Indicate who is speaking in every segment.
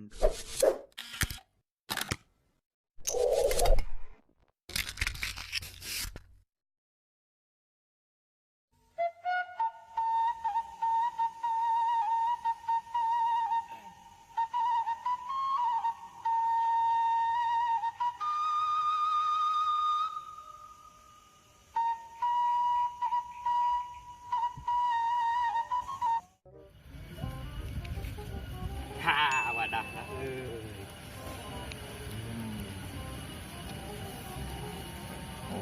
Speaker 1: second. Ha, wadah.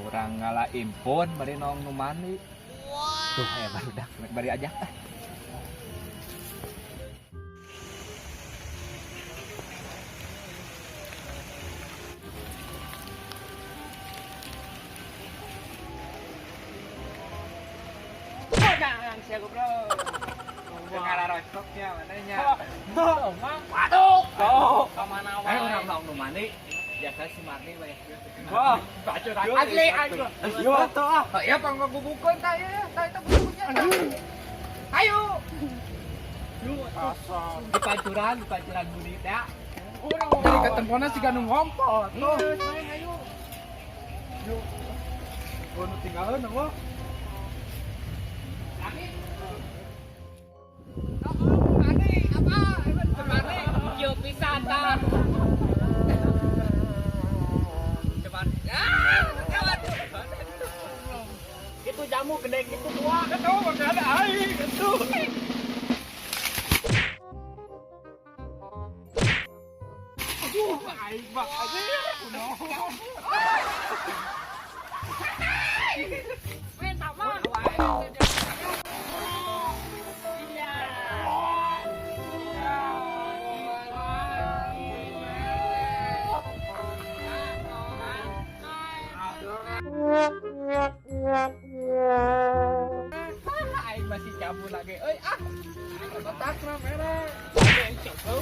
Speaker 2: Orang ngalah impun bari nong nu mani. Tuh aya barudak bari ajak teh. Jangan sia goblok. Dengar rocoknya mananya. Tuh, Mang. Waduh. Tuh, ka mana wae. Ayo nong nu mani. Biasa si Marni we. Wah, bacot asli. Yo atuh. Ya panggugukeun tah ya. Tah eta bukunya. Ayo. Lu asal di pancuran budi teh. Jadi ketempona siga nu ngompot. Tuh, ayo. Yuk. Oh, nu tinggalin apa? Yo pisan tah. Itu jamu gede gitu tua. Itu enggak ada air itu. Aduh, air bak aja. Main sama. Aing masih cabut lagi. Euy ah. Kotak mah merah. Aing coba.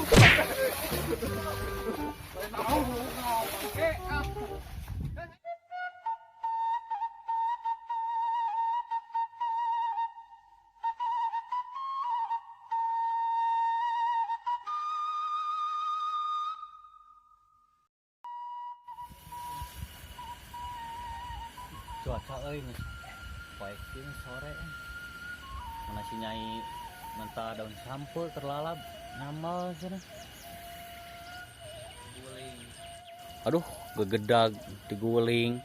Speaker 1: Cuaca euy geus poe kieu sore. Mana si Nyai mentah daun sampul terlalap nambal cenah. Guling. Aduh, gegedag diguling.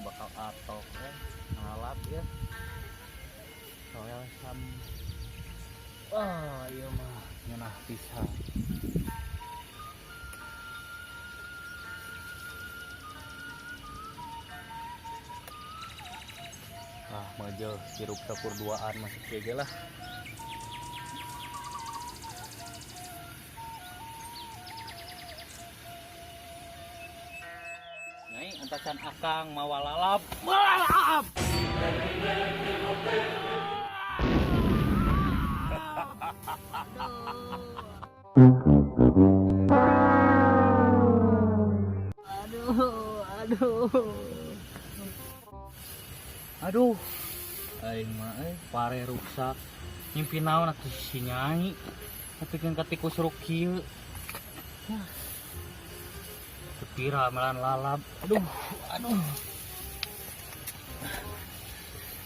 Speaker 1: Bakal atok kan ngalap ya soal sam iya mah nyenah pisan majel sirup dapur duaan masih aja lah. Antasan akang mawa lalap. Lalap. Aduh. Aing mah pare rusak. Nyimpi naon atuh si Nyai. Sapikeun ka tikus ruk kieu. Kepira melan lalap. Aduh.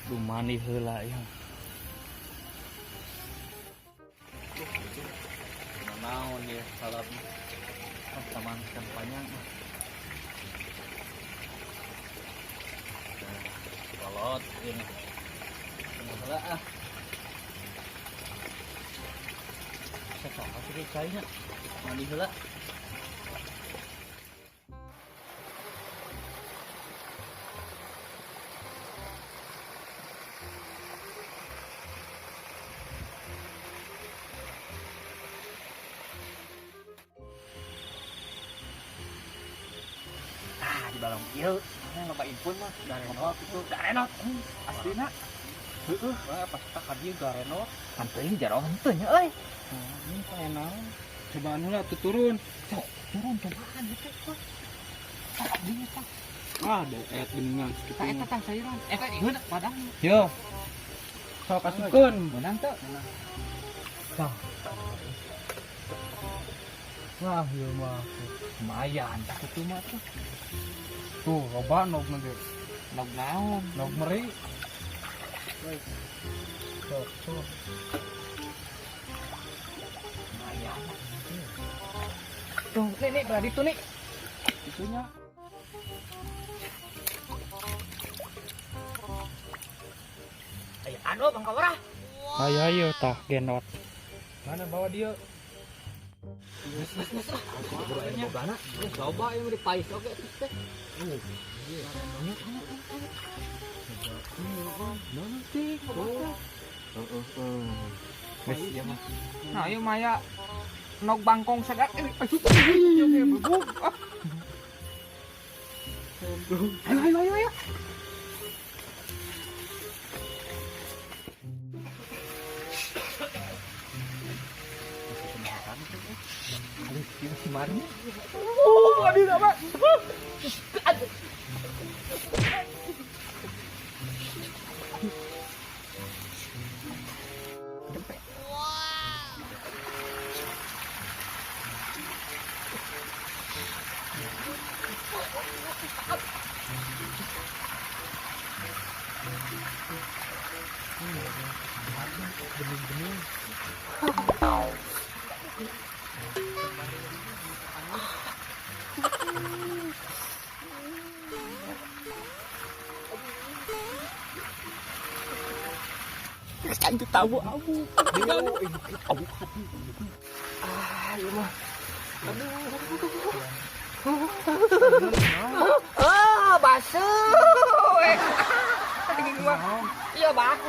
Speaker 1: Duh mani heula ya. Naon ya lalap. Taman panjang. Kolot ini. Heula ah. Cocok sih kayaknya. Mandi heula. Di balong ieu, loba impun mah, da renot itu, da renot. Aslina Wah, pas tak dia gareno.
Speaker 2: Santai jaro henteu nya euy.
Speaker 1: Ini kayak naon? Cobaan heula tuh turun.
Speaker 2: Sok turun cobaan itu. Tak dia tak.
Speaker 1: Ada ayat geningan
Speaker 2: Kita eta tah sayuran. Eta ieu padang.
Speaker 1: Yo. Sok kasupkeun.
Speaker 2: Menang teu?
Speaker 1: Tah. Wah, ieu mah
Speaker 2: Lumayan tak itu mah tuh.
Speaker 1: tuh loba nog nanti.
Speaker 2: Nog naon?
Speaker 1: Nog meri. Tuh.
Speaker 2: Lumayan. Tuh, nih berarti tuh nih.
Speaker 1: Itunya.
Speaker 2: Ayo anu Bang Kawarah.
Speaker 1: Ayo tah genot. Mana bawa dia?
Speaker 2: Bogana, coba yang di pais oke teh. Nah, ayo Maya nog bangkong sagak. Ayo. Si Marni. Aduh apa? Cantik tahu abu. Abu. Iya mah. Ah, basuh. Iya, Bang.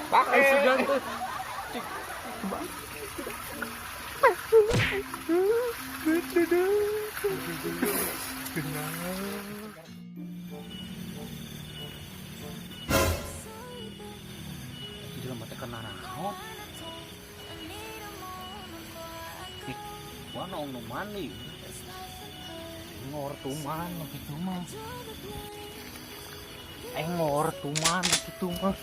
Speaker 2: Pakai sudah tuh. Jangan mata kena raot. Wah, nong mani. Ngor tuman gitu mah. Ngor tuman gitu mah.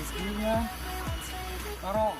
Speaker 2: Isinya taruh